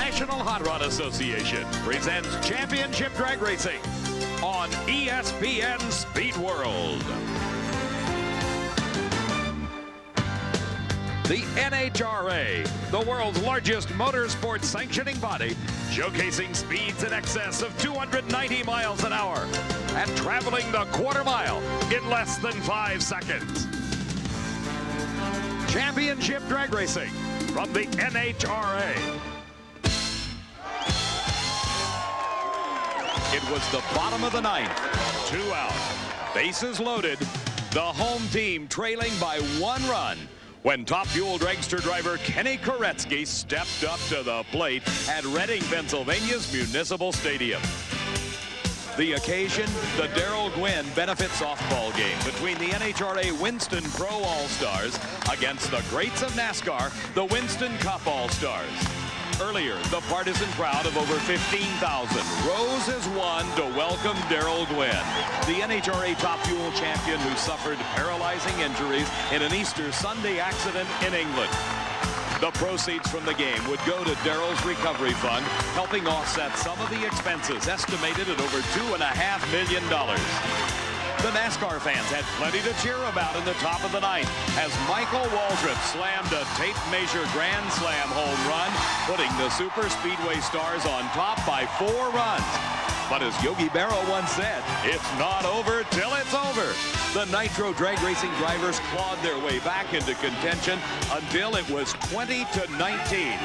National Hot Rod Association presents Championship Drag Racing on ESPN Speed World. The NHRA, the world's largest motorsport sanctioning body, showcasing speeds in excess of 290 miles an hour and traveling the quarter mile in less than 5 seconds. Championship Drag Racing from the NHRA. It was the bottom of the ninth, 2 out, bases loaded, the home team trailing by 1 run when Top Fuel dragster driver Kenny Koretsky stepped up to the plate at Reading, Pennsylvania's Municipal Stadium. The occasion, the Daryl Gwyn benefit softball game between the NHRA Winston Pro All-Stars against the greats of NASCAR, the Winston Cup All-Stars. Earlier, the partisan crowd of over 15,000 rose as one to welcome Daryl Gwyn, the NHRA Top Fuel champion who suffered paralyzing injuries in an Easter Sunday accident in England. The proceeds from the game would go to Daryl's recovery fund, helping offset some of the expenses estimated at over $2.5 million. The NASCAR fans had plenty to cheer about in the top of the ninth as Michael Waltrip slammed a tape measure grand slam home run, putting the super speedway stars on top by 4 runs. But as Yogi Berra once said, it's not over till it's over. The Nitro drag racing drivers clawed their way back into contention until it was 20-19.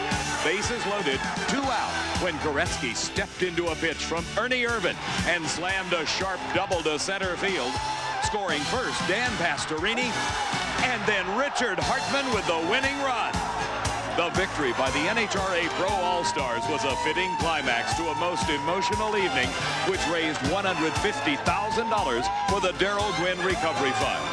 Bases loaded, 2 out, when Koretsky stepped into a pitch from Ernie Irvan and slammed a sharp double to center field, scoring first Dan Pastorini and then Richard Hartman with the winning run. The victory by the NHRA Pro All-Stars was a fitting climax to a most emotional evening, which raised $150,000 for the Daryl Gwyn Recovery Fund.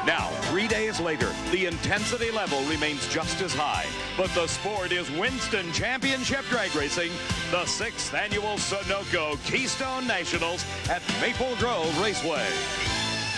Now, 3 days later, the intensity level remains just as high, but the sport is Winston Championship Drag Racing, the 6th annual Sunoco Keystone Nationals at Maple Grove Raceway.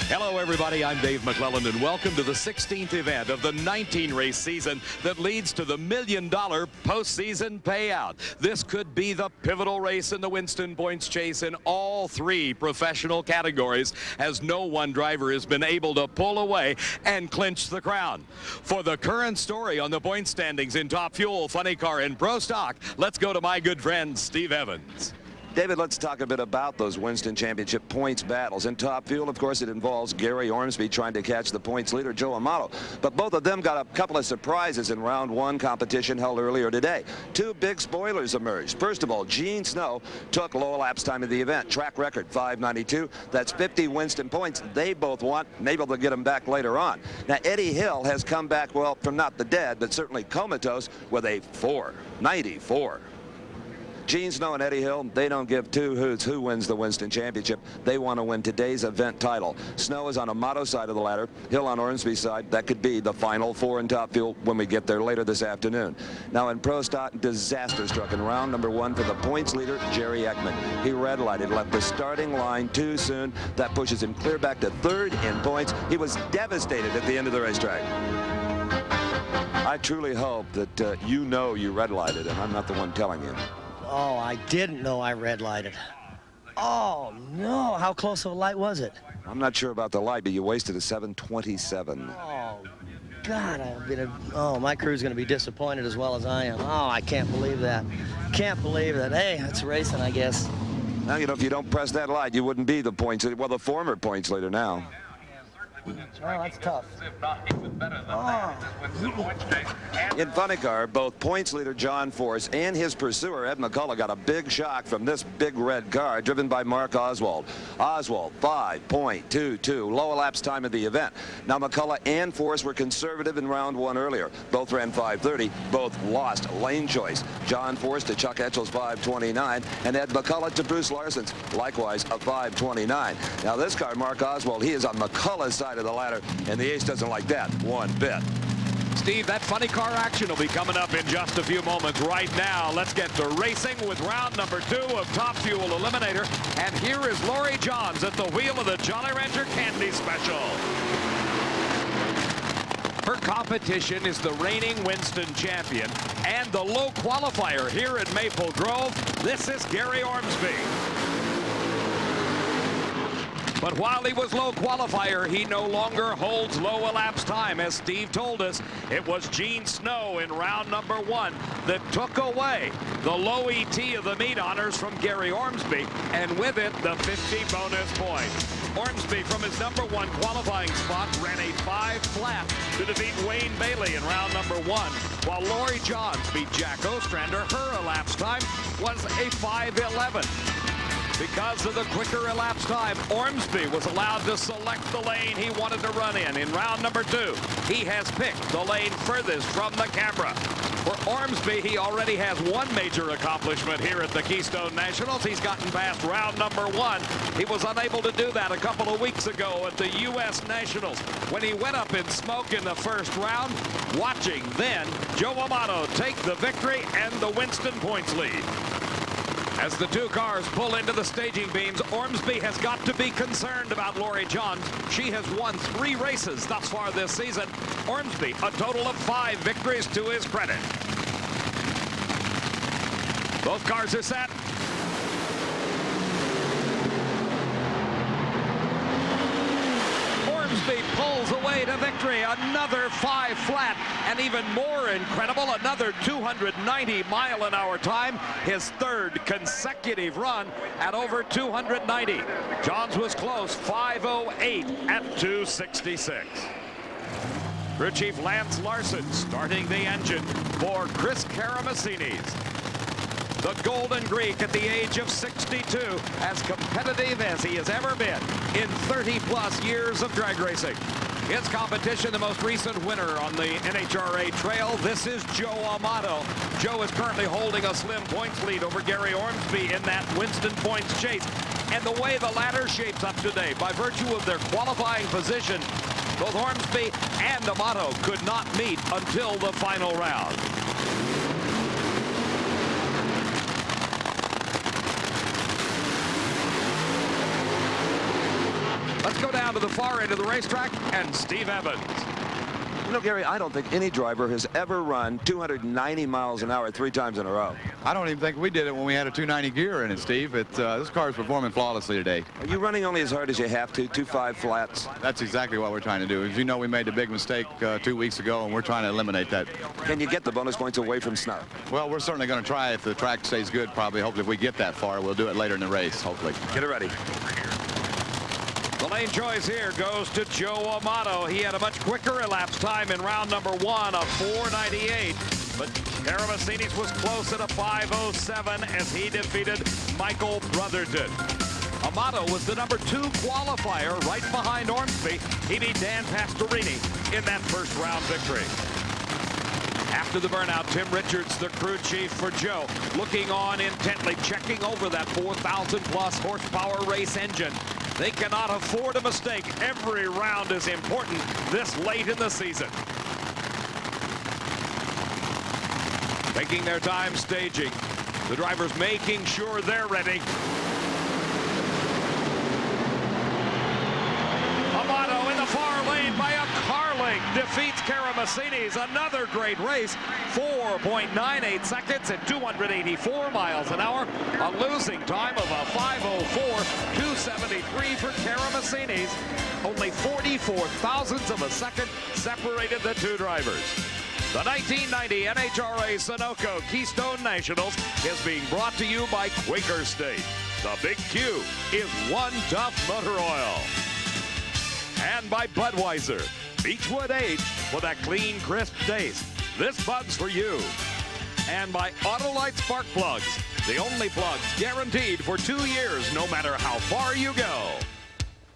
Hello, everybody. I'm Dave McClellan, and welcome to the 16th event of the 19-race season that leads to the $1 million postseason payout. This could be the pivotal race in the Winston points chase in all 3 professional categories, as no one driver has been able to pull away and clinch the crown. For the current story on the point standings in Top Fuel, Funny Car, and Pro Stock, let's go to my good friend Steve Evans. David, let's talk a bit about those Winston Championship points battles. In Top Fuel, of course, it involves Gary Ormsby trying to catch the points leader, Joe Amato. But both of them got a couple of surprises in round 1 competition held earlier today. 2 big spoilers emerged. First of all, Gene Snow took low elapsed time of the event. Track record, 5:92. That's 50 Winston points. They both want. Maybe they'll get them back later on. Now, Eddie Hill has come back, well, from not the dead, but certainly comatose with a 4.94. Gene Snow and Eddie Hill, they don't give 2 hoots who wins the Winston Championship. They want to win today's event title. Snow is on Amato's side of the ladder, Hill on Ormsby's side. That could be the final 4 in Top Fuel when we get there later this afternoon. Now in Pro Stock, disaster struck in round number 1 for the points leader, Jerry Ekman. He red lighted, left the starting line too soon. That pushes him clear back to 3rd in points. He was devastated at the end of the racetrack. I truly hope that you know you red lighted and I'm not the one telling you. Oh, I didn't know I red lighted. Oh, no. How close of a light was it? I'm not sure about the light, but you wasted a 727. Oh, God. My crew's going to be disappointed as well as I am. Oh, I can't believe that. Can't believe that. Hey, it's racing, I guess. Now, you know, if you don't press that light, you wouldn't be the points leader. Well, the former points leader now. Oh, that's tough. In Funny Car, both points leader John Force and his pursuer Ed McCullough got a big shock from this big red car driven by Mark Oswald. Oswald, 5.22, low elapsed time of the event. Now, McCullough and Force were conservative in round 1 earlier. Both ran 5.30. Both lost lane choice. John Force to Chuck Etchel's 5.29, and Ed McCullough to Bruce Larson's, likewise a 5.29. Now, this car, Mark Oswald, he is on McCullough's side of the ladder, and the ace doesn't like that one bit. Steve, that funny car action will be coming up in just a few moments. Right now, let's get to racing with round number 2 of Top Fuel Eliminator. And here is Lori Johns at the wheel of the Jolly Rancher Candy Special. Her competition is the reigning Winston champion and the low qualifier here at Maple Grove. This is Gary Ormsby. But while he was low qualifier, he no longer holds low elapsed time. As Steve told us, it was Gene Snow in round number 1 that took away the low ET of the meet honors from Gary Ormsby, and with it, the 50 bonus points. Ormsby, from his number 1 qualifying spot, ran a 5 flat to defeat Wayne Bailey in round number 1, while Lori Johns beat Jack Ostrander. Her elapsed time was a 5:11. Because of the quicker elapsed time, Ormsby was allowed to select the lane he wanted to run in. In round number 2, he has picked the lane furthest from the camera. For Ormsby, he already has one major accomplishment here at the Keystone Nationals. He's gotten past round number 1. He was unable to do that a couple of weeks ago at the U.S. Nationals when he went up in smoke in the first round, watching then Joe Amato take the victory and the Winston points lead. As the two cars pull into the staging beams, Ormsby has got to be concerned about Lori Johns. She has won 3 races thus far this season. Ormsby, a total of 5 victories to his credit. Both cars are set. Ormsby pulls away to victory. Another 5 flat, and even more incredible, another 290-mile-an-hour time. His 3rd consecutive run at over 290. Johns was close, 5:08 at 266. Crew Chief Lance Larson starting the engine for Chris Karamessinis. The Golden Greek, at the age of 62, as competitive as he has ever been in 30-plus years of drag racing. His competition, the most recent winner on the NHRA trail, this is Joe Amato. Joe is currently holding a slim points lead over Gary Ormsby in that Winston points chase. And the way the ladder shapes up today, by virtue of their qualifying position, both Ormsby and Amato could not meet until the final round. Let's go down to the far end of the racetrack and Steve Evans. You know, Gary, I don't think any driver has ever run 290 miles an hour 3 times in a row. I don't even think we did it when we had a 290 gear in it, Steve. This car is performing flawlessly today. Are you running only as hard as you have to, 2.5 flats? That's exactly what we're trying to do. As you know, we made a big mistake 2 weeks ago, and we're trying to eliminate that. Can you get the bonus points away from snow? Well, we're certainly going to try if the track stays good, probably. Hopefully, if we get that far, we'll do it later in the race, hopefully. Get it ready. The lane choice here goes to Joe Amato. He had a much quicker elapsed time in round number 1 of 4:98. But Karamessinis was close at a 5:07 as he defeated Michael Brotherton. Amato was the number 2 qualifier right behind Ormsby. He beat Dan Pastorini in that first round victory. After the burnout, Tim Richards, the crew chief for Joe, looking on intently, checking over that 4,000-plus horsepower race engine. They cannot afford a mistake. Every round is important this late in the season. Taking their time staging. The drivers making sure they're ready. Amato in the far lane by a car length defeats Karamessinis. Another great race. 4.98 seconds at 284 miles an hour. A losing time of a 5:04. 273 for Karamessinis. Only 44 thousandths of a second separated the two drivers. The 1990 NHRA Sunoco Keystone Nationals is being brought to you by Quaker State. The Big Q is one tough motor oil. And by Budweiser. Beechwood Age with that clean, crisp taste. This Bud's for you. And by Autolite Spark Plugs. The only plugs guaranteed for 2 years, no matter how far you go.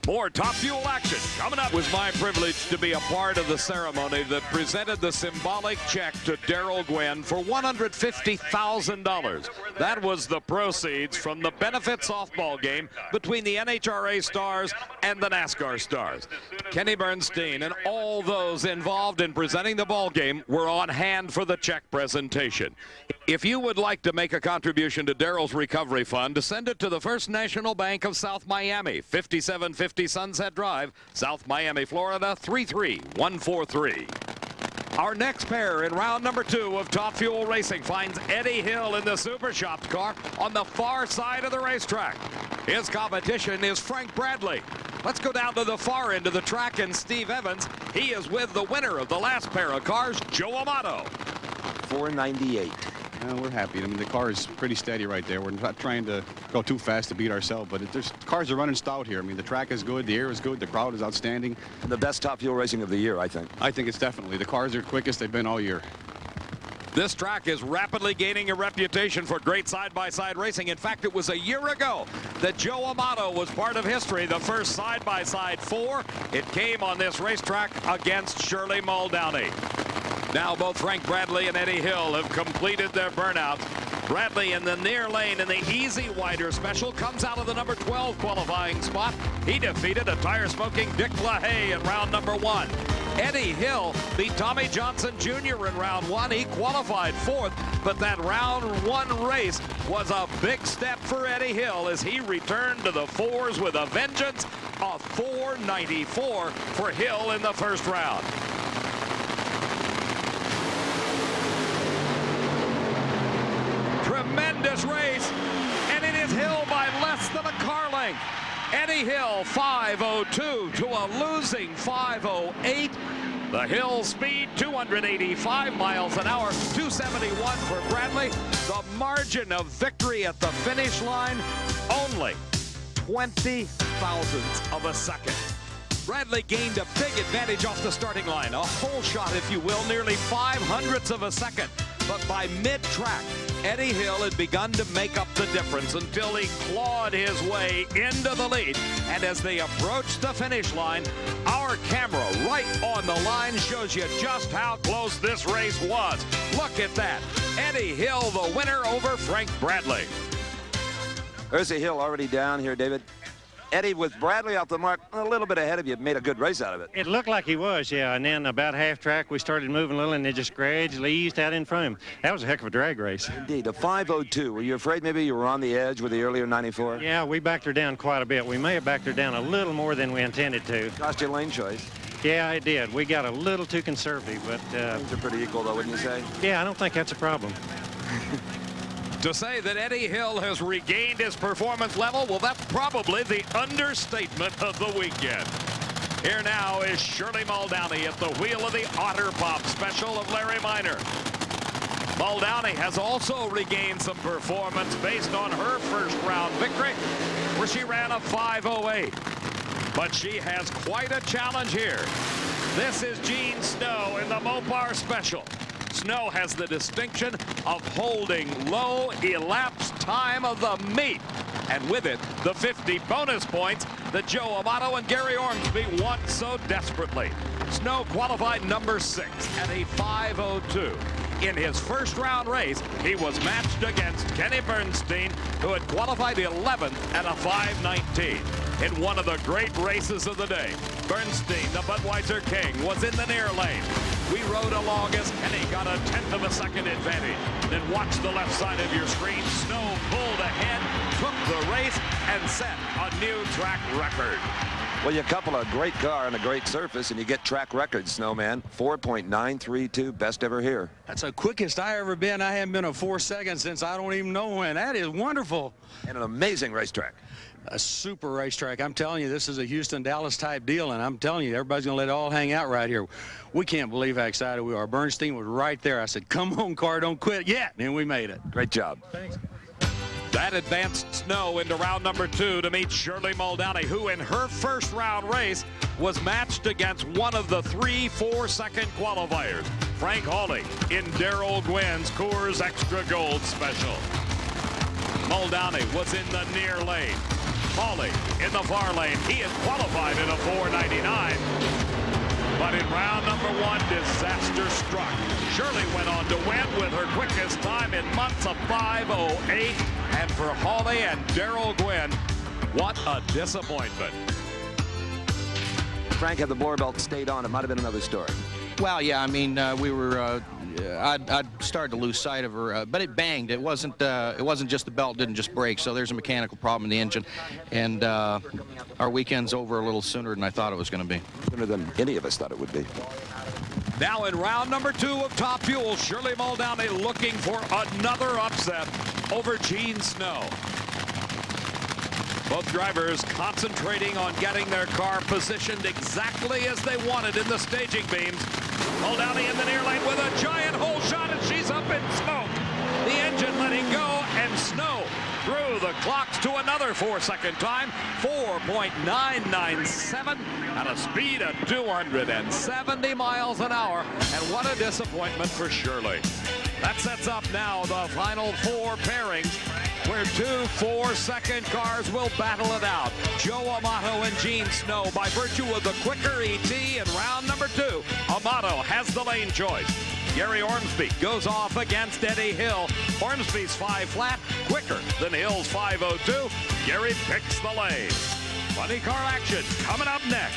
More Top Fuel action coming up. It was my privilege to be a part of the ceremony that presented the symbolic check to Daryl Gwyn for $150,000. That was the proceeds from the benefit softball game between the NHRA Stars and the NASCAR Stars. Kenny Bernstein and all those involved in presenting the ball game were on hand for the check presentation. If you would like to make a contribution to Daryl's recovery fund, send it to the First National Bank of South Miami, 5750 Sunset Drive, South Miami, Florida, 33143. Our next pair in round number 2 of Top Fuel Racing finds Eddie Hill in the Super Shopped car on the far side of the racetrack. His competition is Frank Bradley. Let's go down to the far end of the track and Steve Evans. He is with the winner of the last pair of cars, Joe Amato. 498. We're happy. I mean, the car is pretty steady right there. We're not trying to go too fast to beat ourselves, but cars are running stout here. I mean, the track is good, the air is good, the crowd is outstanding. The best Top Fuel Racing of the year, I think. I think it's definitely. The cars are quickest they've been all year. This track is rapidly gaining a reputation for great side-by-side racing. In fact, it was a year ago that Joe Amato was part of history. The first side-by-side 4, it came on this racetrack against Shirley Muldowney. Now both Frank Bradley and Eddie Hill have completed their burnout. Bradley in the near lane in the easy wider special comes out of the number 12 qualifying spot. He defeated a tire-smoking Dick LaHaye in round number 1. Eddie Hill beat Tommy Johnson Jr. in round 1. He qualified 4th, but that round 1 race was a big step for Eddie Hill as he returned to the 4s with a vengeance. A 494 for Hill in the first round. Tremendous race, and it is Hill by less than a car length. Eddie Hill 502 to a losing 508. The Hill speed 285 miles an hour, 271 for Bradley. The margin of victory at the finish line, only 20 thousandths of a second. Bradley gained a big advantage off the starting line, a whole shot, if you will, nearly 500ths of a second. But by mid-track, Eddie Hill had begun to make up the difference until he clawed his way into the lead. And as they approached the finish line, our camera right on the line shows you just how close this race was. Look at that. Eddie Hill, the winner over Frank Bradley. There's a Hill already down here, David. Eddie, with Bradley off the mark, a little bit ahead of you, made a good race out of it. It looked like he was, yeah. And then about half track, we started moving a little, and it just gradually eased out in front of him. That was a heck of a drag race. Indeed, a 502. Were you afraid maybe you were on the edge with the earlier 94? Yeah, we backed her down quite a bit. We may have backed her down a little more than we intended to. Cost you lane choice. Yeah, it did. We got a little too conservative, but... Things are pretty equal, though, wouldn't you say? Yeah, I don't think that's a problem. To say that Eddie Hill has regained his performance level, well, that's probably the understatement of the weekend. Here now is Shirley Muldowney at the wheel of the Otter Pop special of Larry Minor. Muldowney has also regained some performance based on her first round victory, where she ran a 508. But she has quite a challenge here. This is Gene Snow in the Mopar special. Snow has the distinction of holding low elapsed time of the meet, and with it the 50 bonus points that Joe Amato and Gary Ormsby want so desperately. Snow qualified number 6 at a 502. In his first round race, he was matched against Kenny Bernstein, who had qualified 11th at a 519. In one of the great races of the day, Bernstein, the Budweiser King, was in the near lane. We rode along as Kenny got a 1/10 of a second advantage. Then watch the left side of your screen. Snow pulled ahead, took the race, and set a new track record. Well, you couple a great car and a great surface, and you get track records, Snowman. 4.932, best ever here. That's the quickest I ever been. I haven't been a 4 seconds since I don't even know when. That is wonderful. And an amazing racetrack. A super racetrack. I'm telling you, this is a Houston, Dallas type deal, and I'm telling you, everybody's going to let it all hang out right here. We can't believe how excited we are. Bernstein was right there. I said, come on, car, don't quit yet. And we made it. Great job. Thanks. That advanced Snow into round number 2 to meet Shirley Muldowney, who in her first round race was matched against one of the 3 4-second qualifiers, Frank Hawley, in Daryl Gwyn's Coors Extra Gold special. Muldowney was in the near lane. Hawley in the far lane. He had qualified in a 499. But in round number 1, disaster struck. Shirley went on to win with her quickest time in months of 508. And for Hawley and Daryl Gwyn, what a disappointment. Frank, had the blower belt stayed on, it might have been another story. Well, yeah, I mean, we were, I'd started to lose sight of her, but it banged. It wasn't just the belt didn't just break, so there's a mechanical problem in the engine. And our weekend's over a little sooner than I thought it was going to be. Sooner than any of us thought it would be. Now in round number 2 of Top Fuel, Shirley Muldowney looking for another upset over Gene Snow. Both drivers concentrating on getting their car positioned exactly as they wanted in the staging beams. Muldowney in the near lane with a giant hole shot, and she's up in smoke. The engine letting go, and Snow threw the clocks to another 4-second time, 4.997 at a speed of 270 miles an hour. And what a disappointment for Shirley. That sets up now the final 4 pairings, where 2 4-second cars will battle it out. Joe Amato and Gene Snow. By virtue of the quicker ET in round number 2, Amato has the lane choice. Gary Ormsby goes off against Eddie Hill. Ormsby's 5 flat, quicker than Hill's 502. Gary picks the lane. Funny car action coming up next.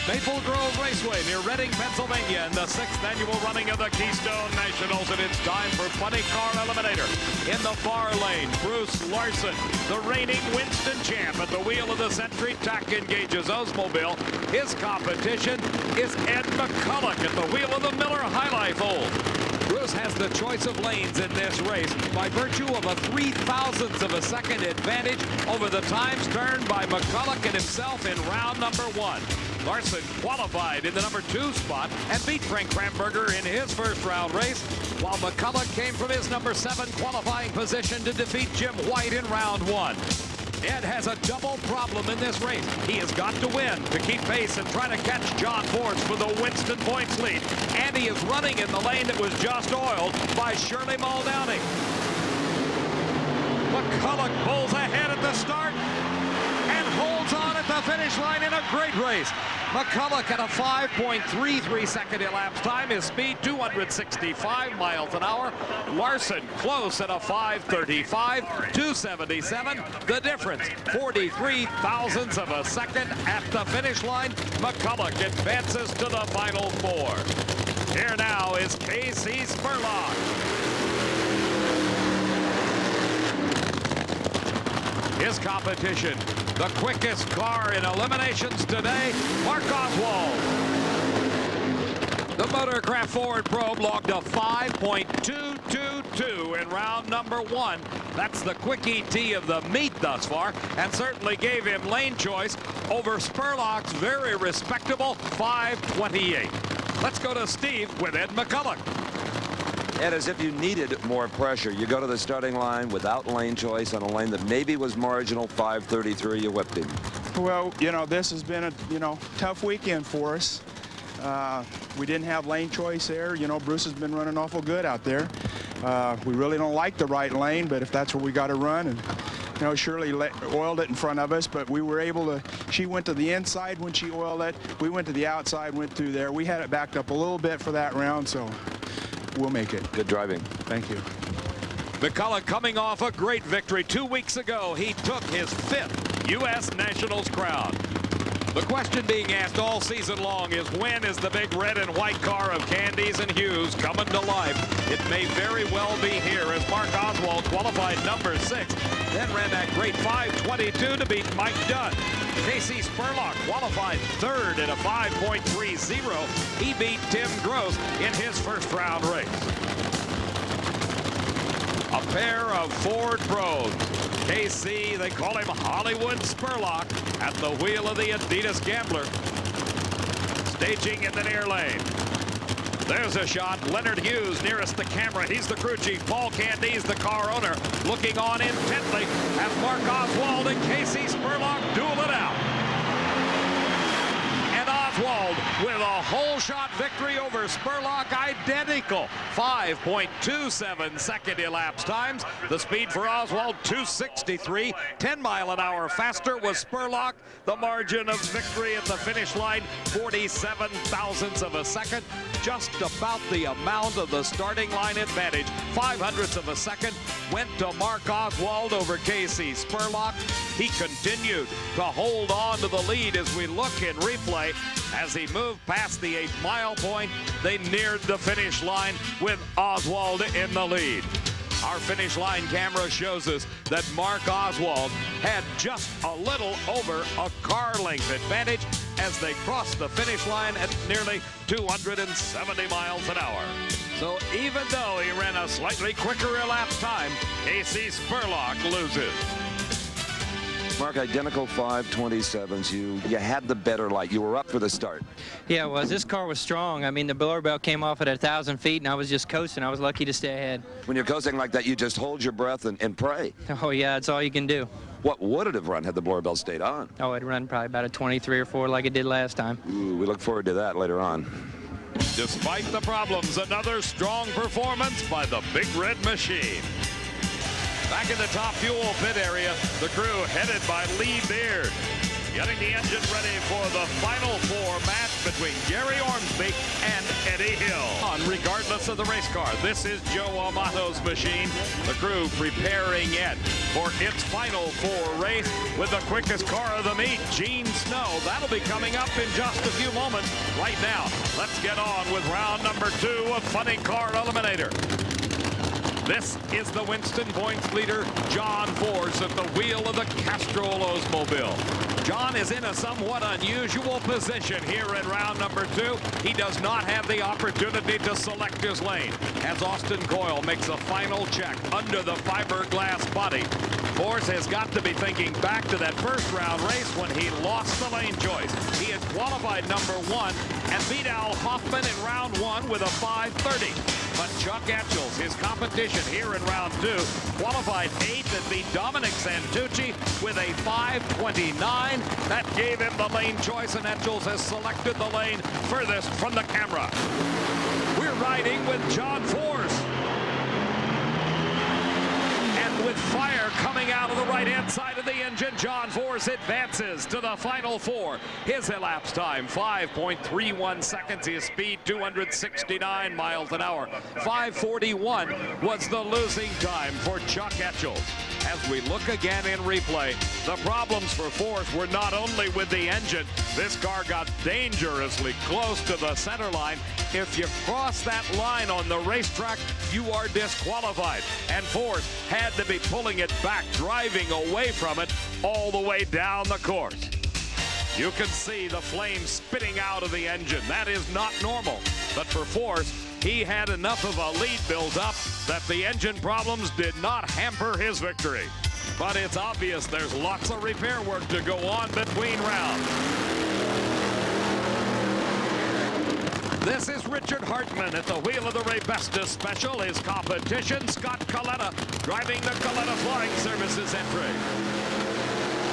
Maple Grove Raceway near Reading, Pennsylvania, in the 6th annual running of the Keystone Nationals, and it's time for Funny Car Eliminator. In the far lane, Bruce Larson, the reigning Winston champ, at the wheel of the Century Tack engages Oldsmobile. His competition is Ed McCulloch at the wheel of the Miller High Life Old. Bruce has the choice of lanes in this race by virtue of a 0.003 of a second advantage over the times turned by McCulloch and himself in round number 1. Larson qualified in the number 2 spot and beat Frank Kramberger in his first round race, while McCulloch came from his number 7 qualifying position to defeat Jim White in round 1. Ed has a double problem in this race. He has got to win to keep pace and try to catch John Force for the Winston points lead. And he is running in the lane that was just oiled by Shirley Muldowney. McCulloch pulls ahead at the start and holds on at the finish line in a great race. McCulloch at a 5.33 second elapsed time. His speed 265 miles an hour. Larson close at a 5.35, 277. The difference, 43 thousandths of a second at the finish line. McCulloch advances to the final 4. Here now is Casey Spurlock. His competition, the quickest car in eliminations today, Mark Oswald. The Motorcraft Ford Probe logged a 5.222 in round number 1. That's the quick ET of the meet thus far, and certainly gave him lane choice over Spurlock's very respectable 5.28. Let's go to Steve with Ed McCulloch. And as if you needed more pressure, you go to the starting line without lane choice on a lane that maybe was marginal, 5.33, you whipped him. Well, you know, this has been a, tough weekend for us. We didn't have lane choice there. You know, Bruce has been running awful good out there. We really don't like the right lane, but if that's where we got to run, and Shirley oiled it in front of us, but we were able to, she went to the inside when she oiled it. We went to the outside, went through there. We had it backed up a little bit for that round, so we'll make it. Good driving. Thank you. McCulloch coming off a great victory 2 weeks ago. He took his 5th U.S. Nationals crown. The question being asked all season long is, when is the big red and white car of Candies and Hughes coming to life? It may very well be here, as Mark Oswald qualified number 6, then ran that great 5.22 to beat Mike Dunn. Casey Spurlock qualified 3rd at a 5.30. He beat Tim Gross in his first round race. A pair of Ford Pros. KC, they call him Hollywood Spurlock, at the wheel of the Adidas Gambler. Staging in the near lane. There's a shot. Leonard Hughes nearest the camera. He's the crew chief. Paul Candies, the car owner, looking on intently as Mark Oswald and Casey Spurlock duel it out. And Oswald with a whole shot victory over Spurlock, identical 5.27 second elapsed times. The speed for Oswald 263, 10 mile an hour faster was Spurlock. The margin of victory at the finish line, 47 thousandths of a second, just about the amount of the starting line advantage. 0.05 of a second went to Mark Oswald over Casey Spurlock. He continued to hold on to the lead as we look in replay. As he moved past the 8-mile point, they neared the finish line with Oswald in the lead. Our finish line camera shows us that Mark Oswald had just a little over a car length advantage. as they cross the finish line at nearly 270 miles an hour. So even though he ran a slightly quicker elapsed time, Casey Spurlock loses. Mark, identical 527s. You had the better light. You were up for the start. Yeah, it was. This car was strong. I mean, the blower belt came off at 1,000 feet, and I was just coasting. I was lucky to stay ahead. When you're coasting like that, you just hold your breath and pray. Oh, yeah, that's all you can do. What would it have run had the blower belt stayed on? Oh, it'd run probably about a 23 or 4 like it did last time. Ooh, we look forward to that later on. Despite the problems, another strong performance by the Big Red Machine. Back in the top fuel pit area, the crew headed by Lee Beard, getting the engine ready for the Final Four match between Gary Ormsby and Eddie Hill. Regardless of the race car, this is Joe Amato's machine. The crew preparing it for its Final Four race with the quickest car of the meet, Gene Snow. That'll be coming up in just a few moments. Right now, let's get on with round number 2 of Funny Car Eliminator. This is the Winston points leader, John Force, at the wheel of the Castrol Oldsmobile. John is in a somewhat unusual position here in round number 2. He does not have the opportunity to select his lane as Austin Coyle makes a final check under the fiberglass body. Force has got to be thinking back to that first round race when he lost the lane choice. He had qualified number 1 and beat Al Hoffman in round 1 with a 5:30. But Chuck Etchells, his competition here in round 2, qualified 8th and beat Dominic Santucci with a 5:29. That gave him the lane choice, and Etchells has selected the lane furthest from the camera. We're riding with John Force. And with fire coming out of the right-hand side of the engine, John Force advances to the Final Four. His elapsed time, 5.31 seconds. His speed, 269 miles an hour. 5:41 was the losing time for Chuck Etchells. As we look again in replay, the problems for Force were not only with the engine. This car got dangerously close to the center line. If you cross that line on the racetrack, you are disqualified. And Force had to be pulling it back, driving away from it all the way down the course. You can see the flames spitting out of the engine. That is not normal. But for Force, he had enough of a lead built up that the engine problems did not hamper his victory. But it's obvious there's lots of repair work to go on between rounds. This is Richard Hartman at the wheel of the Raybestos Special. His competition, Scott Coletta, driving the Coletta Flying Services entry.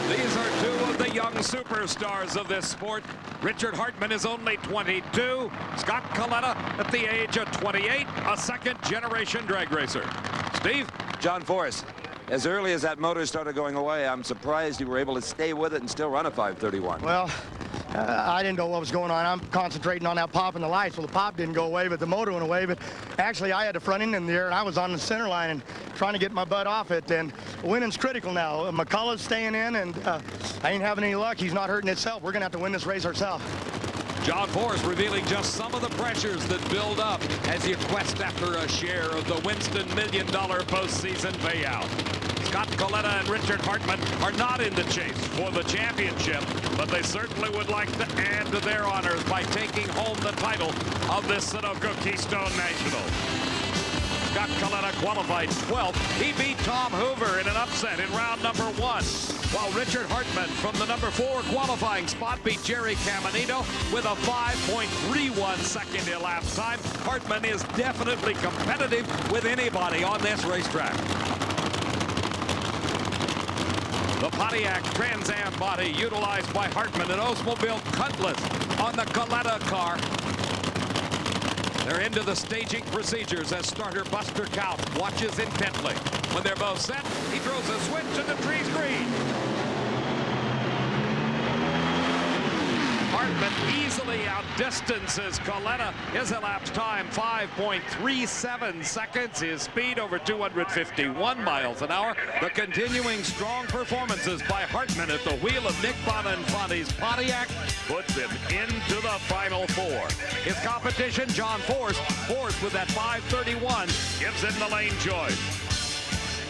These are 2 of the young superstars of this sport. Richard Hartman is only 22. Scott Coletta at the age of 28, a second-generation drag racer. Steve? John Force, as early as that motor started going away, I'm surprised you were able to stay with it and still run a 5:31. Well, I didn't know what was going on. I'm concentrating on that pop in the lights. Well, the pop didn't go away, but the motor went away. But actually, I had the front end in the air, and I was on the center line and trying to get my butt off it. And winning's critical now. McCullough's staying in, and I ain't having any luck. He's not hurting himself. We're going to have to win this race ourselves. John Force revealing just some of the pressures that build up as you quest after a share of the Winston $1 million postseason payout. Scott Coletta and Richard Hartman are not in the chase for the championship, but they certainly would like to add to their honors by taking home the title of this Sunoco Keystone Nationals. Scott Coletta qualified 12th. He beat Tom Hoover in an upset in round number 1. While Richard Hartman from the number 4 qualifying spot beat Jerry Caminito with a 5.31 second elapsed time. Hartman is definitely competitive with anybody on this racetrack. The Pontiac Trans Am body utilized by Hartman and Oldsmobile Cutlass on the Coletta car. They're into the staging procedures as starter Buster Couch watches intently. When they're both set, he throws a switch and the tree's green. Hartman easily outdistances Coletta. His elapsed time, 5.37 seconds. His speed over 251 miles an hour. The continuing strong performances by Hartman at the wheel of Nick Bonanfanti's Pontiac puts him into the Final Four. His competition, John Force. Force with that 5:31 gives him the lane choice.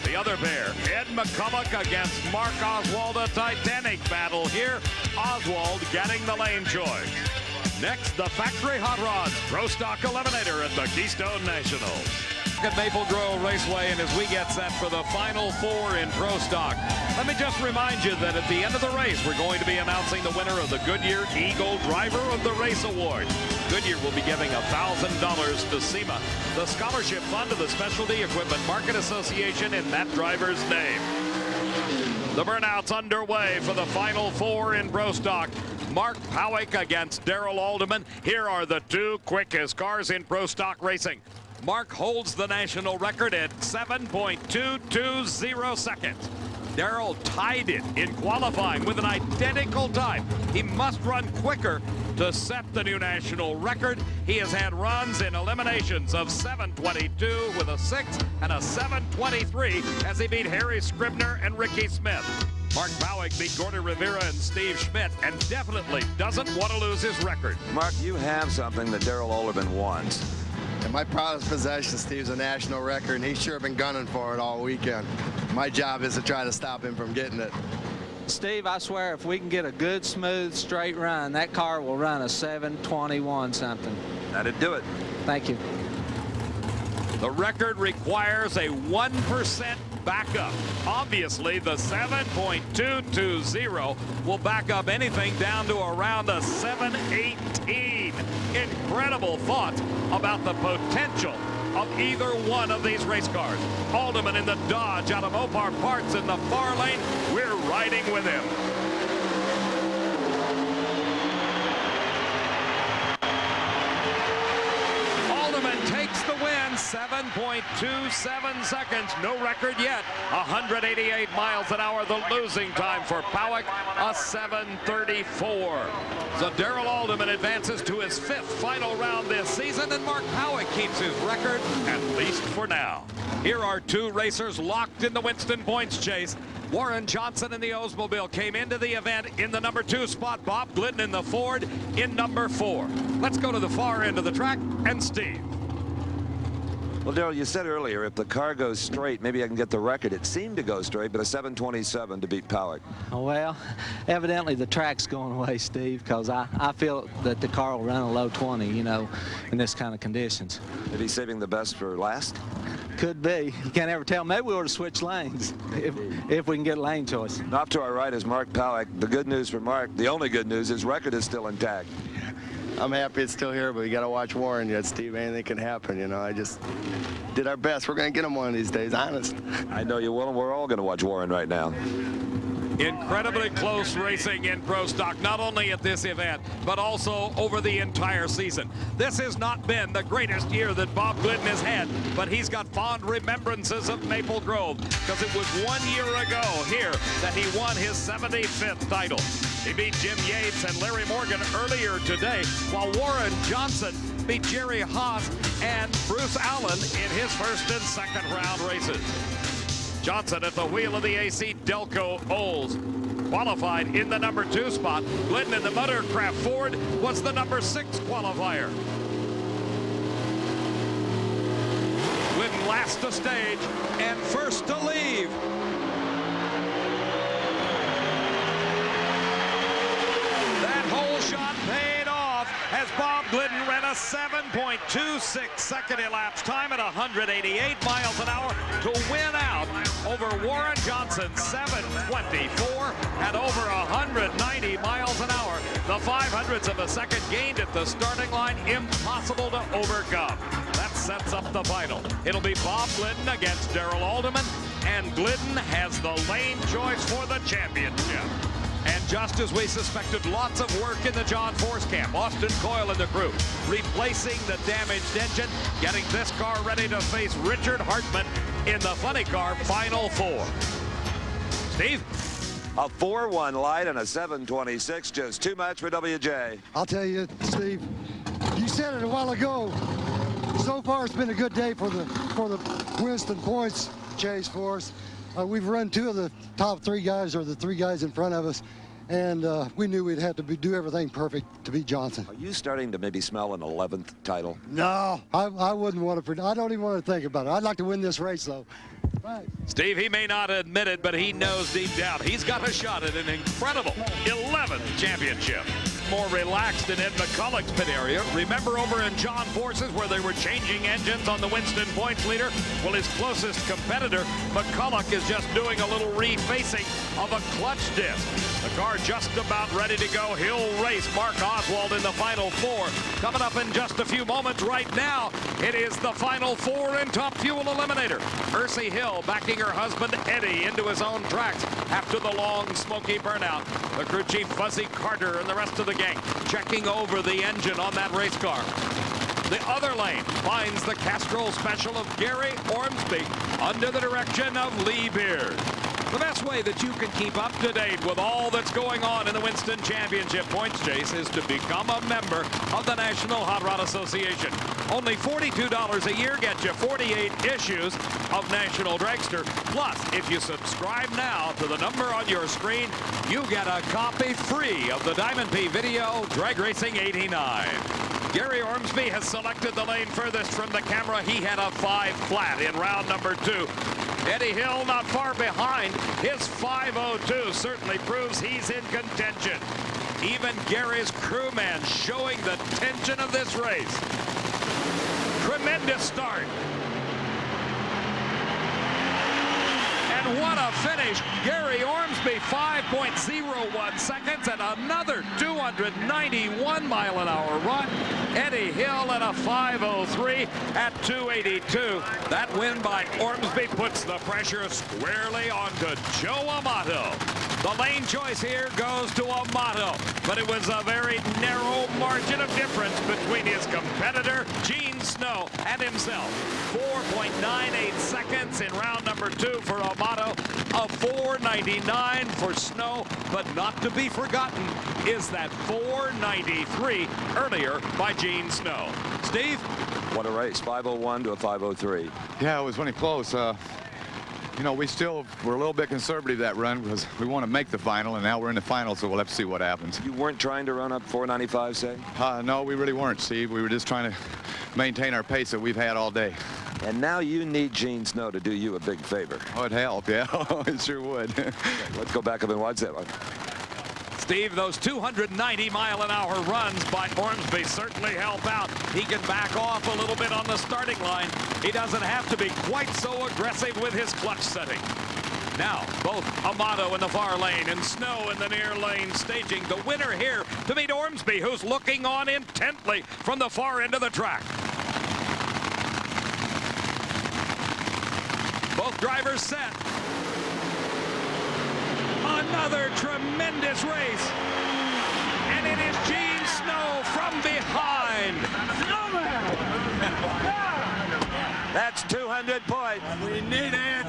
The other pair, Ed McCulloch against Mark Oswald, a titanic battle here. Oswald getting the lane choice. Next, the factory hot rods Pro Stock Eliminator at the Keystone Nationals. At Maple Grove Raceway, and as we get set for the final four in Pro Stock, let me just remind you that at the end of the race, we're going to be announcing the winner of the Goodyear Eagle Driver of the Race Award. Goodyear will be giving $1,000 to SEMA, the scholarship fund of the Specialty Equipment Market Association, in that driver's name. The burnout's underway for the final four in Pro Stock. Mark Powick against Daryl Alderman. Here are the two quickest cars in Pro Stock racing. Mark holds the national record at 7.220 seconds. Daryl tied it in qualifying with an identical time. He must run quicker to set the new national record. He has had runs in eliminations of 7:22 with a 6 and a 7:23 as he beat Harry Scribner and Ricky Smith. Mark Powick beat Gordon Rivera and Steve Schmidt and definitely doesn't want to lose his record. Mark, you have something that Daryl Alderman wants. And my proudest possession, Steve's a national record, and he's sure been gunning for it all weekend. My job is to try to stop him from getting it. Steve, I swear, if we can get a good, smooth, straight run, that car will run a 7:21 something. That'd do it. Thank you. The record requires a 1% backup. Obviously, the 7.220 will back up anything down to around a 7:18. Incredible thoughts about the potential of either one of these race cars. Alderman in the Dodge out of Opar Parts in the far lane. We're riding with him. Alderman takes the win, 7.27 seconds. No record yet. 188 miles an hour, the losing time for Powick, a 7:34. So Daryl Alderman advances to his 5th final round this season, and Mark Powick keeps his record, at least for now. Here are two racers locked in the Winston points chase. Warren Johnson in the Oldsmobile came into the event in the number 2 spot. Bob Glidden in the Ford in number 4. Let's go to the far end of the track and Steve. Well, Daryl, you said earlier, if the car goes straight, maybe I can get the record. It seemed to go straight, but a 7:27 to beat Powick. Well, evidently the track's going away, Steve, because I feel that the car will run a low 20, you know, in this kind of conditions. Maybe he's saving the best for last? Could be. You can't ever tell. Maybe we ought to switch lanes if we can get lane choice. Off to our right is Mark Powick. The good news for Mark, the only good news, his record is still intact. I'm happy it's still here, but we got to watch Warren yet, Steve. Anything can happen, you know. I just did our best. We're going to get him one of these days, honest. I know you will, and we're all going to watch Warren right now. Incredibly close racing in Pro Stock, not only at this event, but also over the entire season. This has not been the greatest year that Bob Glidden has had, but he's got fond remembrances of Maple Grove, because it was 1 year ago here that he won his 75th title. He beat Jim Yates and Larry Morgan earlier today, while Warren Johnson beat Jerry Haas and Bruce Allen in his 1st and 2nd round races. Johnson at the wheel of the AC Delco Olds qualified in the number 2 spot. Glidden in the Motorcraft Ford was the number 6 qualifier. Glidden last to stage and first to leave. That whole shot paid off as Bob Glidden ran a 7.26 second elapsed time at 188 miles an hour to win out over Warren Johnson, 7:24 at over 190 miles an hour. The 0.05 of a second gained at the starting line, impossible to overcome. That sets up the final. It'll be Bob Glidden against Daryl Alderman, and Glidden has the lane choice for the championship. And just as we suspected, lots of work in the John Force camp. Austin Coyle and the crew replacing the damaged engine, getting this car ready to face Richard Hartman in the funny car final four. Steve? A 4-1 light and a 7:26, just too much for WJ. I'll tell you, Steve, you said it a while ago. So far, it's been a good day for the Winston points chase for us. We've run 2 of the top 3 guys, or the 3 guys in front of us, and we knew we'd have to do everything perfect to beat Johnson. Are you starting to maybe smell an 11th title? No, I wouldn't want to. I don't even want to think about it. I'd like to win this race, though. Steve, he may not admit it, but he knows deep down he's got a shot at an incredible 11th championship. More relaxed in Ed McCulloch's pit area. Remember over in John Force's where they were changing engines on the Winston points leader? Well, his closest competitor, McCulloch, is just doing a little refacing of a clutch disc. The car just about ready to go. He'll race Mark Oswald in the final four. Coming up in just a few moments right now, it is the final four in Top Fuel Eliminator. Ursi Hill backing her husband Eddie into his own tracks after the long smoky burnout. The crew chief Fuzzy Carter and the rest of the gang checking over the engine on that race car. The other lane finds the Castrol Special of Gary Ormsby under the direction of Lee Beard. The best way that you can keep up to date with all that's going on in the Winston Championship points chase is to become a member of the National Hot Rod Association. Only $42 a year gets you 48 issues of National Dragster. Plus, if you subscribe now to the number on your screen, you get a copy free of the Diamond P Video Drag Racing 89. Gary Ormsby has selected the lane furthest from the camera. He had a 5 flat in round number 2. Eddie Hill not far behind. His 5:02 certainly proves he's in contention. Even Gary's crewman showing the tension of this race. Tremendous start. And what a finish. Gary Ormsby 5.01 seconds and another 291 mile an hour run. Eddie Hill at a 5:03 at 282. That win by Ormsby puts the pressure squarely onto Joe Amato. The lane choice here goes to Amato, but it was a very narrow margin of difference between his competitor, Gene Snow, and himself. 4.98 seconds in round number 2 for Amato, a 4.99 for Snow, but not to be forgotten is that 4.93 earlier by Gene Snow. Steve? What a race, 5:01 to a 5:03. Yeah, it was really close. You know, we still were a little bit conservative that run because we want to make the final, and now we're in the final, so we'll have to see what happens. You weren't trying to run up 4.95, say? No, we really weren't, Steve. We were just trying to maintain our pace that we've had all day. And now you need Gene Snow to do you a big favor. Oh, it'd help, yeah. It sure would. Let's go back up and watch that one. Steve, those 290 mile an hour runs by Ormsby certainly help out. He can back off a little bit on the starting line. He doesn't have to be quite so aggressive with his clutch setting. Now, both Amato in the far lane and Snow in the near lane staging. The winner here to meet Ormsby, who's looking on intently from the far end of the track. Both drivers set. Another tremendous race. And it is Gene Snow from behind. That's 200 points. We need it.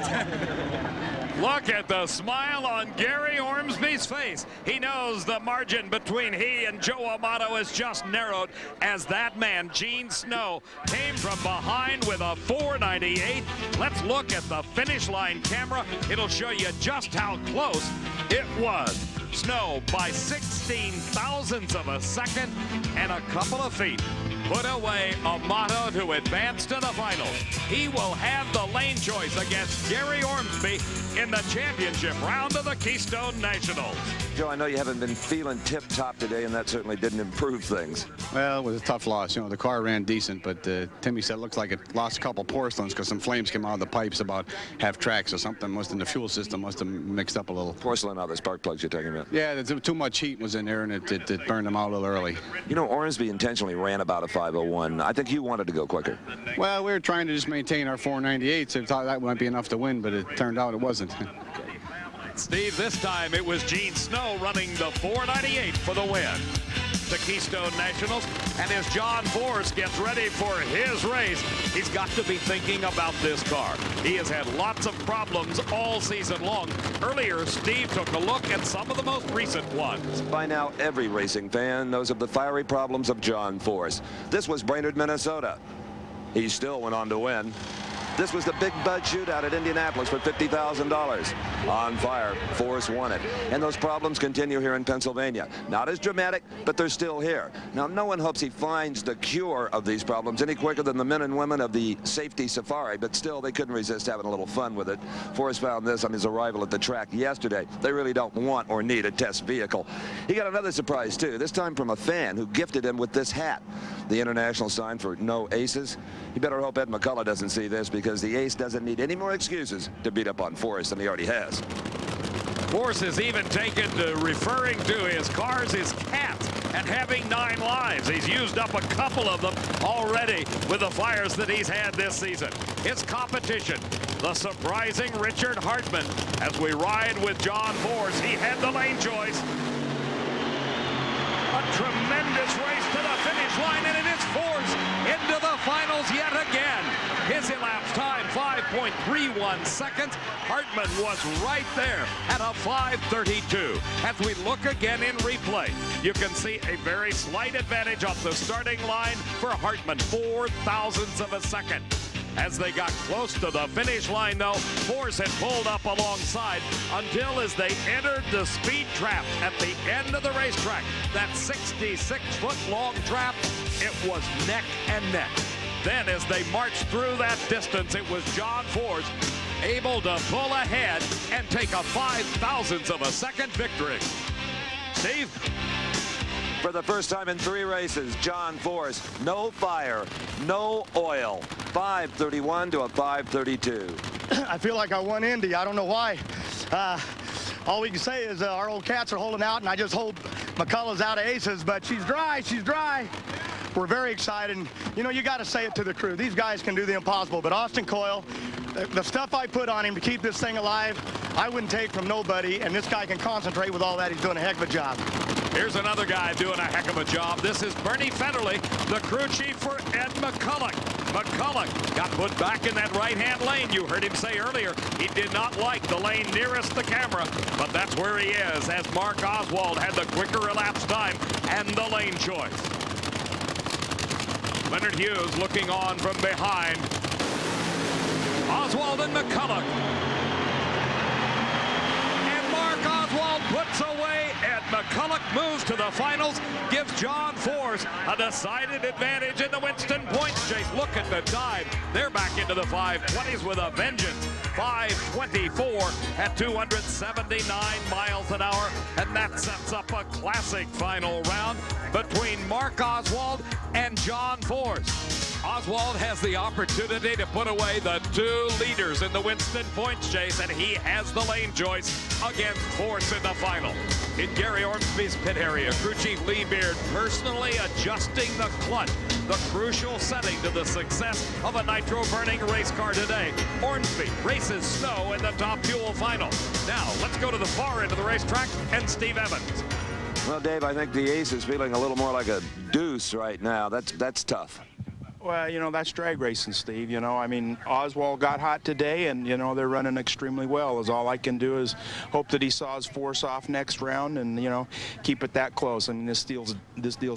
Look at the smile on Gary Ormsby's face. He knows the margin between he and Joe Amato is just narrowed as that man, Gene Snow, came from behind with a 4.98. Let's look at the finish line camera. It'll show you just how close it was. Snow by 16 thousandths of a second and a couple of feet put away Amato to advance to the finals. He will have the lane choice against Gary Ormsby in the championship round of the Keystone Nationals. Joe, I know you haven't been feeling tip-top today, and that certainly didn't improve things. Well, it was a tough loss. You know, the car ran decent, but Timmy said it looks like it lost a couple porcelains because some flames came out of the pipes about half track, so something must in the fuel system must have mixed up a little. Porcelain out of the spark plugs you're talking about? Yeah, too much heat was in there, and it burned them out a little early. You know, Ormsby intentionally ran about a 5:01. I think you wanted to go quicker. Well, we were trying to just maintain our 4.98, so I thought that might be enough to win, but it turned out it wasn't. Steve, this time it was Gene Snow running the 4.98 for the win. The Keystone Nationals, and as John Force gets ready for his race, he's got to be thinking about this car. He has had lots of problems all season long. Earlier, Steve took a look at some of the most recent ones. By now, every racing fan knows of the fiery problems of John Force. This was Brainerd, Minnesota. He still went on to win. This was the Big Bud Shootout at Indianapolis for $50,000. On fire, Force won it. And those problems continue here in Pennsylvania. Not as dramatic, but they're still here. Now, no one hopes he finds the cure of these problems any quicker than the men and women of the safety safari, but still, they couldn't resist having a little fun with it. Forrest found this on his arrival at the track yesterday. They really don't want or need a test vehicle. He got another surprise, too, this time from a fan who gifted him with this hat, the international sign for no aces. You better hope Ed McCullough doesn't see this, because the ace doesn't need any more excuses to beat up on Forrest than he already has. Forrest has even taken to referring to his cars as cats and having 9 lives. He's used up a couple of them already with the fires that he's had this season. His competition, the surprising Richard Hartman. As we ride with John Forrest, he had the lane choice. A tremendous race to the finish line, and it is Forrest into the finals yet again. His elapsed time, 5.31 seconds. Hartman was right there at a 5:32. As we look again in replay, you can see a very slight advantage off the starting line for Hartman, 0.04 of a second. As they got close to the finish line, though, Forrest had pulled up alongside until as they entered the speed trap at the end of the racetrack, that 66-foot-long trap, it was neck and neck. Then as they marched through that distance, it was John Forrest able to pull ahead and take a 0.05 of a second victory. Steve? For the first time in 3 races, John Forrest, no fire, no oil. 5:31 to a 5:32. I feel like I won Indy. I don't know why. All we can say is our old cats are holding out, and I just hope McCullough's out of aces, but she's dry. She's dry. We're very excited. You know, you got to say it to the crew. These guys can do the impossible, but Austin Coyle, the stuff I put on him to keep this thing alive, I wouldn't take from nobody, and this guy can concentrate with all that. He's doing a heck of a job. Here's another guy doing a heck of a job. This is Bernie Federley, the crew chief for Ed McCullough. McCullough got put back in that right-hand lane. You heard him say earlier he did not like the lane nearest the camera, but that's where he is, as Mark Oswald had the quicker elapsed time and the lane choice. Leonard Hughes looking on from behind. Oswald and McCullough. And Mark Oswald puts away. Ed McCullough moves to the finals, gives John Forrest a decided advantage in the Winston points chase. Look at the dive. They're back into the 520s with a vengeance. 5:24 at 279 miles an hour, and that sets up a classic final round between Mark Oswald and John Forrest. Oswald has the opportunity to put away the 2 leaders in the Winston points chase, and he has the lane choice against Forrest in the final. In Gary Ormsby's pit area, crew chief Lee Beard personally adjusting the clutch, the crucial setting to the success of a nitro-burning race car today. Ormsby races Snow in the Top Fuel final. Now, let's go to the far end of the racetrack and Steve Evans. Well, Dave, I think the ace is feeling a little more like a deuce right now. That's tough. Well, you know, that's drag racing, Steve. You know, I mean, Oswald got hot today, and, you know, they're running extremely well. All I can do is hope that he saw his Force off next round and, you know, keep it that close. I mean, this deal's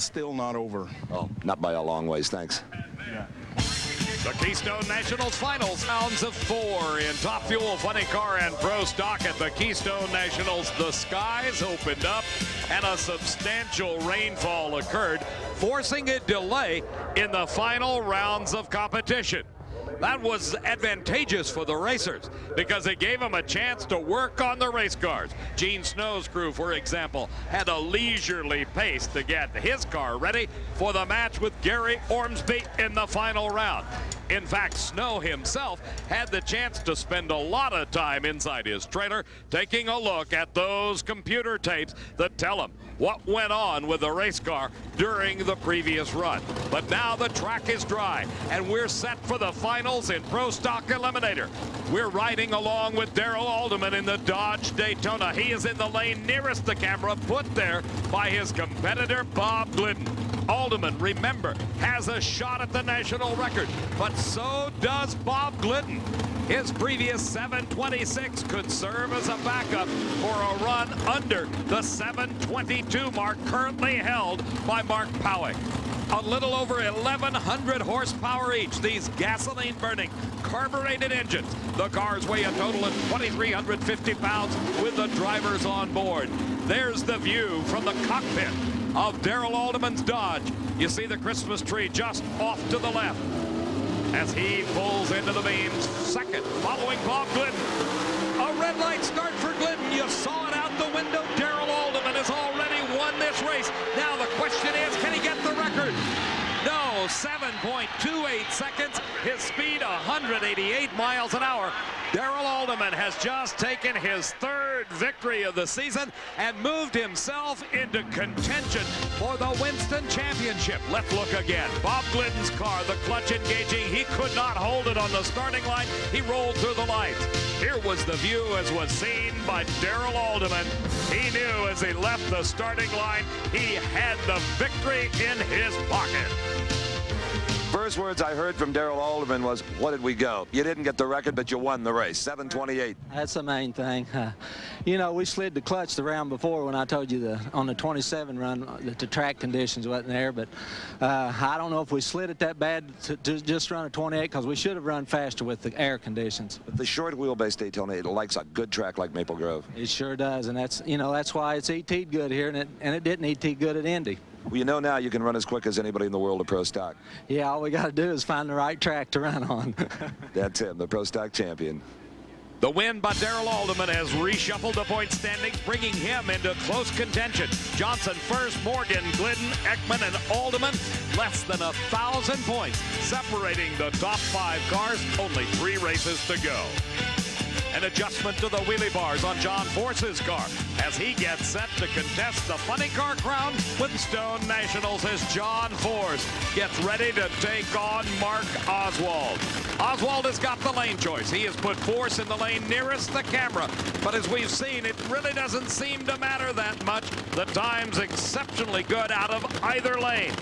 still not over. Oh, not by a long ways, thanks. Yeah. The Keystone Nationals finals, rounds of 4 in Top Fuel, Funny Car, and Pro Stock at the Keystone Nationals. The skies opened up and a substantial rainfall occurred, forcing a delay in the final rounds of competition. That was advantageous for the racers because it gave them a chance to work on the race cars. Gene Snow's crew, for example, had a leisurely pace to get his car ready for the match with Gary Ormsby in the final round. In fact, Snow himself had the chance to spend a lot of time inside his trailer taking a look at those computer tapes that tell him what went on with the race car during the previous run. But now the track is dry and we're set for the finals in Pro Stock Eliminator. We're riding along with Daryl Alderman in the Dodge Daytona. He is in the lane nearest the camera, put there by his competitor Bob Glidden. Alderman, remember, has a shot at the national record, but so does Bob Glidden. His previous 7:26 could serve as a backup for a run under the 7:22 mark currently held by Mark Powick. A little over 1,100 horsepower each. These gasoline-burning, carbureted engines. The cars weigh a total of 2,350 pounds with the drivers on board. There's the view from the cockpit of Daryl Alderman's Dodge. You see the Christmas tree just off to the left as he pulls into the beams. Second, following Bob Glidden. A red light start for Glidden. You saw it out the window. Daryl Alderman has already won this race. Now the question is, can he get the record? No, 7.28 seconds. His speed 188 miles an hour. Daryl Alderman has just taken his third victory of the season and moved himself into contention for the Winston Championship. Let's look again. Bob Glidden's car, the clutch engaging. He could not hold it on the starting line. He rolled through the lights. Here was the view as was seen by Daryl Alderman. He knew as he left the starting line, he had the victory in his pocket. First words I heard from Daryl Alderman was, what did we go? You didn't get the record, but you won the race. 7:28. That's the main thing. You know, we slid the clutch the round before when I told you on the 27 run that the track conditions wasn't there, but I don't know if we slid it that bad to just run a 28 because we should have run faster with the air conditions. But the short wheelbase Daytona, it likes a good track like Maple Grove. It sure does, and that's, you know, that's why it's ET'd good here, and it didn't ET good at Indy. Well, you know now you can run as quick as anybody in the world of Pro Stock. Yeah, all we got to do is find the right track to run on. That's him, the Pro Stock champion. The win by Daryl Alderman has reshuffled the point standings, bringing him into close contention. Johnson first, Morgan, Glidden, Ekman, and Alderman less than 1,000 points, separating the top 5 cars. Only 3 races to go. An adjustment to the wheelie bars on John Force's car as he gets set to contest the funny car crown. Keystone Nationals as John Force gets ready to take on Mark Oswald. Oswald has got the lane choice. He has put Force in the lane nearest the camera. But as we've seen, it really doesn't seem to matter that much. The time's exceptionally good out of either lane.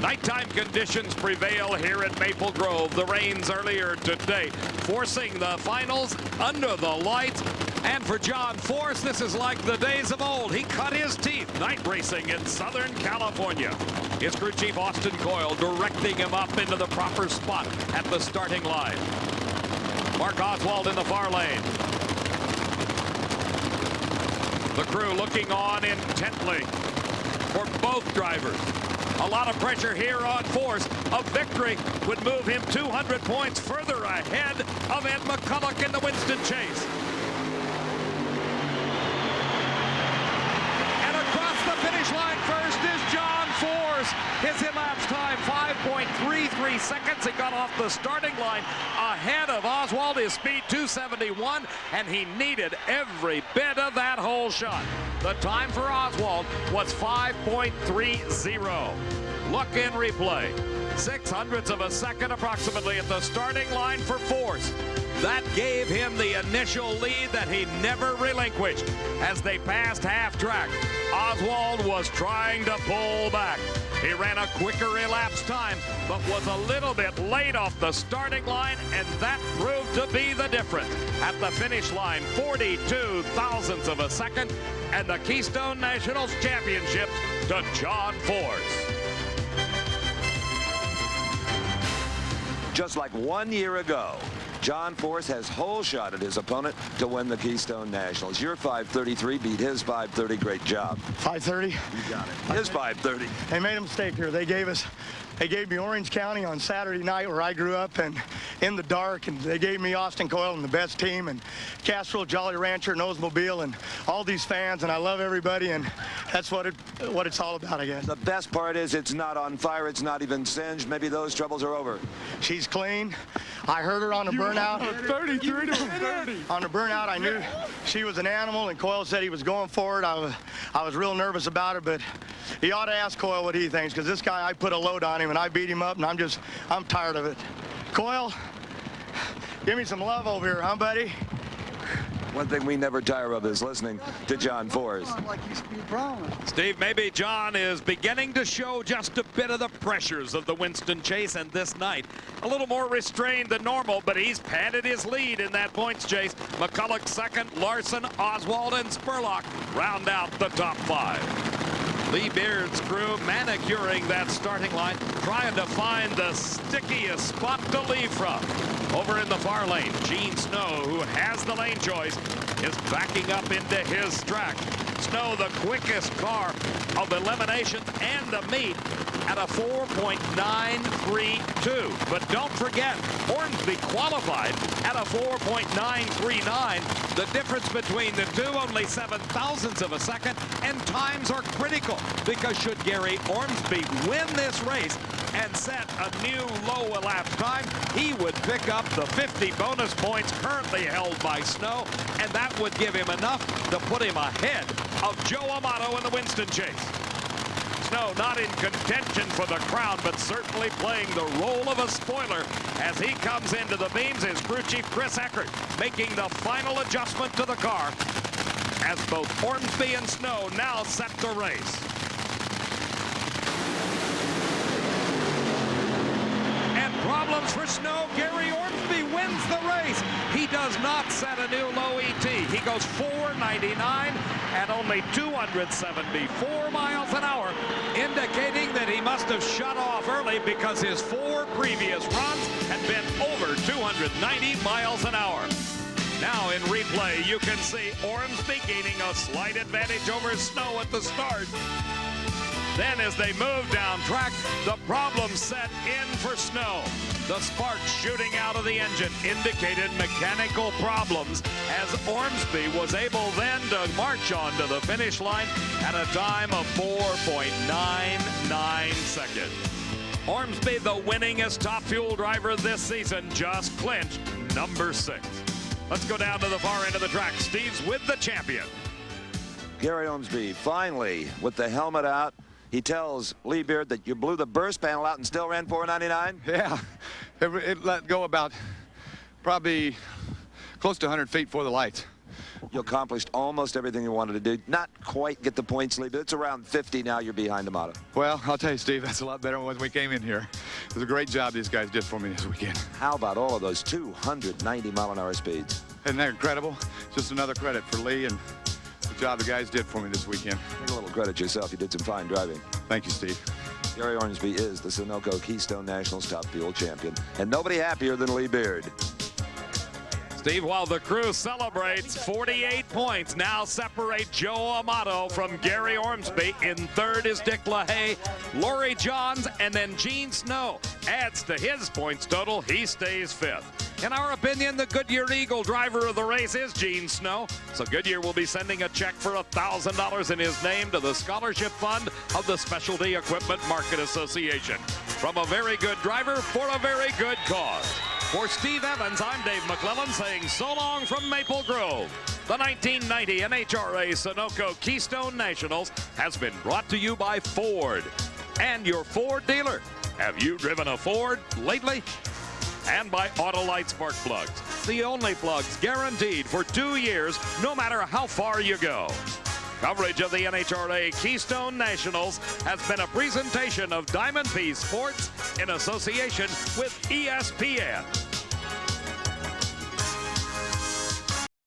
Nighttime conditions prevail here at Maple Grove. The rains earlier today forcing the finals under the lights. And for John Force, this is like the days of old. He cut his teeth night racing in Southern California. His crew chief Austin Coyle directing him up into the proper spot at the starting line. Mark Oswald in the far lane. The crew looking on intently for both drivers. A lot of pressure here on Force. A victory would move him 200 points further ahead of Ed McCulloch in the Winston chase. And across the finish line first is John Force. His elapsed time, 5.33 seconds. He got off the starting line ahead of Oswald. His speed, 271, and he needed every bit of that whole shot. The time for Oswald was 5.30. Look in replay. 0.06 of a second approximately at the starting line for Force. That gave him the initial lead that he never relinquished. As they passed half track, Oswald was trying to pull back. He ran a quicker elapsed time, but was a little bit late off the starting line, and that proved to be the difference. At the finish line, 42 thousandths of a second, and the Keystone Nationals Championship to John Force. Just like 1 year ago, John Force has hole-shotted his opponent to win the Keystone Nationals. Your 5:33 beat his 5:30. Great job. 5:30? You got it. His 5:30. They made a mistake here. They gave me Orange County on Saturday night where I grew up and in the dark, and they gave me Austin Coyle and the best team and Castro, Jolly Rancher, and Oldsmobile, and all these fans, and I love everybody, and that's what it's all about, I guess. The best part is it's not on fire. It's not even singed. Maybe those troubles are over. She's clean. I heard her on the burnout. 33 to 30. On the burnout, I knew she was an animal, and Coyle said he was going for it. I was real nervous about it, but you ought to ask Coyle what he thinks, because this guy, I put a load on him, and I beat him up, and I'm tired of it. Coyle, give me some love over here, huh, buddy? One thing we never tire of is listening to John Force. Steve, maybe John is beginning to show just a bit of the pressures of the Winston chase, and this night a little more restrained than normal, but he's padded his lead in that points chase. McCulloch second, Larson, Oswald, and Spurlock round out the top 5. Lee Beard's crew manicuring that starting line, trying to find the stickiest spot to leave from. Over in the far lane, Gene Snow, who has the lane choice, is backing up into his track. Snow, the quickest car of elimination and the meet, at a 4.932. But don't forget, Ormsby qualified at a 4.939. The difference between the two, only 7/1000ths of a second, and times are critical, because should Gary Ormsby win this race and set a new low elapsed time, he would pick up the 50 bonus points currently held by Snow, and that would give him enough to put him ahead of Joe Amato in the Winston chase. Snow not in contention for the crown, but certainly playing the role of a spoiler as he comes into the beams. Is crew chief Chris Eckert making the final adjustment to the car as both Ormsby and Snow now set the race. And problems for Snow. Gary Ormsby wins the race. He does not set a new low ET. He goes 499 at only 274 miles an hour, indicating that he must have shut off early because his 4 previous runs had been over 290 miles an hour. Now in replay, you can see Ormsby gaining a slight advantage over Snow at the start. Then as they move down track, the problem set in for Snow. The sparks shooting out of the engine indicated mechanical problems as Ormsby was able then to march on to the finish line at a time of 4.99 seconds. Ormsby, the winningest Top Fuel driver this season, just clinched number 6. Let's go down to the far end of the track. Steve's with the champion. Gary Ormsby finally with the helmet out. He tells Lee Beard that you blew the burst panel out and still ran 499? Yeah, it let go about probably close to 100 feet for the lights. You accomplished almost everything you wanted to do. Not quite get the points lead, but it's around 50 now. You're behind Amato. Well, I'll tell you, Steve, that's a lot better than when we came in here. It was a great job these guys did for me this weekend. How about all of those 290-mile-an-hour speeds? Isn't that incredible? Just another credit for Lee and the job the guys did for me this weekend. Take a little credit yourself. You did some fine driving. Thank you, Steve. Gary Ormsby is the Sunoco Keystone Nationals Top Fuel champion, and nobody happier than Lee Beard. Steve, while the crew celebrates, 48 points now separate Joe Amato from Gary Ormsby. In third is Dick LaHaye, Laurie Johns, and then Gene Snow adds to his points total. He stays 5th. In our opinion, the Goodyear Eagle driver of the race is Gene Snow. So Goodyear will be sending a check for $1,000 in his name to the scholarship fund of the Specialty Equipment Market Association. From a very good driver for a very good cause. For Steve Evans, I'm Dave McClellan saying so long from Maple Grove. The 1990 NHRA Sunoco Keystone Nationals has been brought to you by Ford and your Ford dealer. Have you driven a Ford lately? And by Autolite Spark Plugs, the only plugs guaranteed for 2 years, no matter how far you go. Coverage of the NHRA Keystone Nationals has been a presentation of Diamond P Sports in association with ESPN.